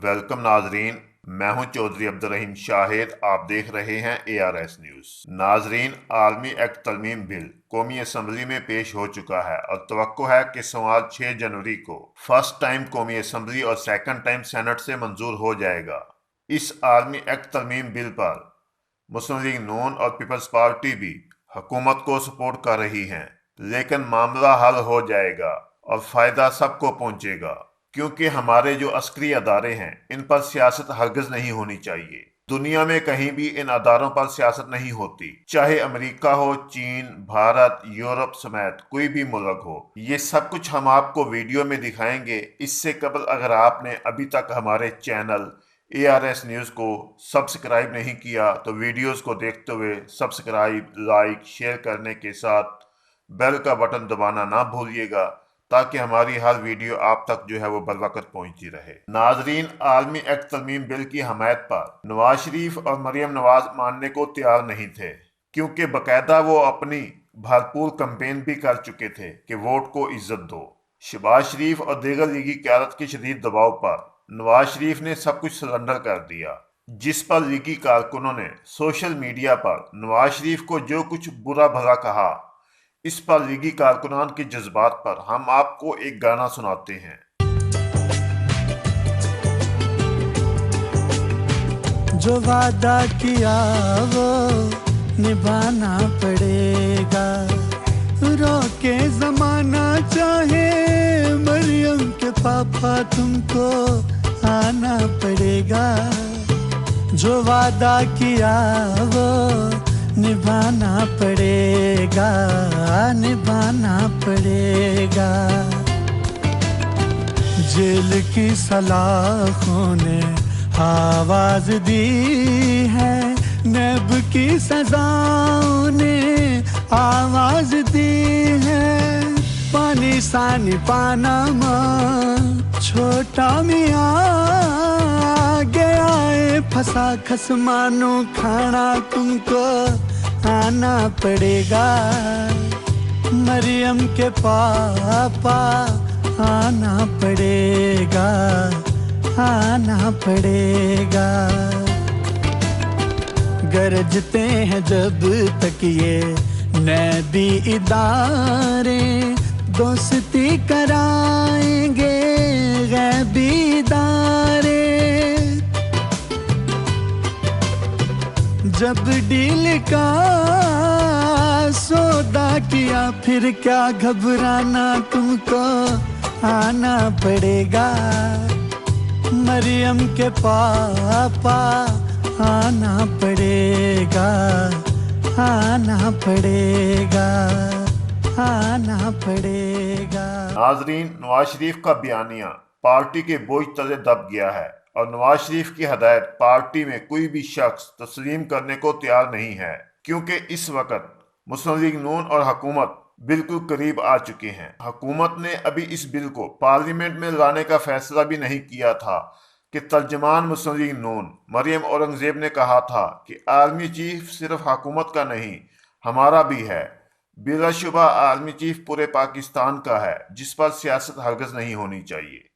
Welcome नाजरीन, मैं हूं चौधरी अब्दुर्रहीम शाहिद। आप देख रहे हैं ARS न्यूज़। नाजरीन, आर्मी एक्ट तरमीम बिल कौमी असम्बली में पेश हो चुका है और तवक्को है कि सोमवार 6 जनवरी को फर्स्ट टाइम कौमी असम्बली और सेकंड टाइम सेनेट से मंजूर हो जाएगा। इस आर्मी एक्ट तरमीम बिल पर मुस्लिम लीग नून और पीपल्स पार्टी भी हुकूमत को सपोर्ट कर रही हैं, लेकिन मामला हल हो जाएगा और फायदा सबको पहुंचेगा, क्योंकि हमारे जो अस्करी अदारे हैं इन पर सियासत हरगिज नहीं होनी चाहिए। दुनिया में कहीं भी इन अदारों पर सियासत नहीं होती, चाहे अमेरिका हो, चीन, भारत, यूरोप समेत कोई भी मुल्क हो। ये सब कुछ हम आपको वीडियो में दिखाएंगे। इससे कबल अगर आपने अभी तक हमारे चैनल ARS न्यूज़ को सब्सक्राइब नहीं किया तो वीडियोस को देखते हुए सब्सक्राइब, लाइक, शेयर करने के साथ बेल का बटन दबाना ना भूलिएगा, ताकि हमारी हर वीडियो आप तक जो है वो बर वक्त पहुंचती रहे। नाजरीन, आर्मी एक्ट तरमीम बिल की हमायत पर नवाज शरीफ और मरियम नवाज मानने को तैयार नहीं थे, क्योंकि बकायदा वो अपनी भरपूर कैंपेन भी कर चुके थे कि वोट को इज्जत दो। शहबाज शरीफ और दीगर लीगी क़यादत के शदीद दबाव पर नवाज शरीफ ने सब कुछ सरेंडर कर दिया, जिस पर लीगी कारकुनों ने सोशल मीडिया पर नवाज शरीफ को जो कुछ बुरा भला कहा। इस पर लीगी कारकुनान के जज्बात पर हम आपको एक गाना सुनाते हैं। जो वादा किया वो निभाना पड़ेगा, रोके जमाना चाहे मरियम के पापा तुमको आना पड़ेगा। जो वादा किया वो निभाना पड़ेगा, निभाना पड़ेगा। जेल की सलाखों ने आवाज दी है, नैब की सजाओं ने आवाज दी है। पानी सानी पानामा छोटा मियाँ गया है फंसा खसमानो खाना तुमको आना पड़ेगा। मरियम के पापा आना पड़ेगा, आना पड़ेगा। गरजते हैं जब तक ये नैबी इदारे, दोस्ती कराएंगे गैबी इदारे। जब डील का सौदा किया फिर क्या घबराना, तुमको आना पड़ेगा। मरियम के पापा आना पड़ेगा, आना पड़ेगा, आना पड़ेगा। नाजरीन, नवाज शरीफ का बयानिया पार्टी के बोझ तले दब गया है और नवाज शरीफ की हदायत पार्टी में कोई भी शख्स तस्लीम करने को तैयार नहीं है, क्योंकि इस वक्त मुस्लिम लीग नून और हुकूमत बिल्कुल करीब आ चुके हैं। हुकूमत ने अभी इस बिल को पार्लियामेंट में लाने का फैसला भी नहीं किया था कि तर्जमान मुस्लिम लीग नून मरियम औरंगजेब ने कहा था कि आर्मी चीफ सिर्फ हुकूमत का नहीं हमारा भी है। बिलाशुबा आर्मी चीफ पूरे पाकिस्तान का है, जिस पर सियासत हरगिज नहीं होनी चाहिए।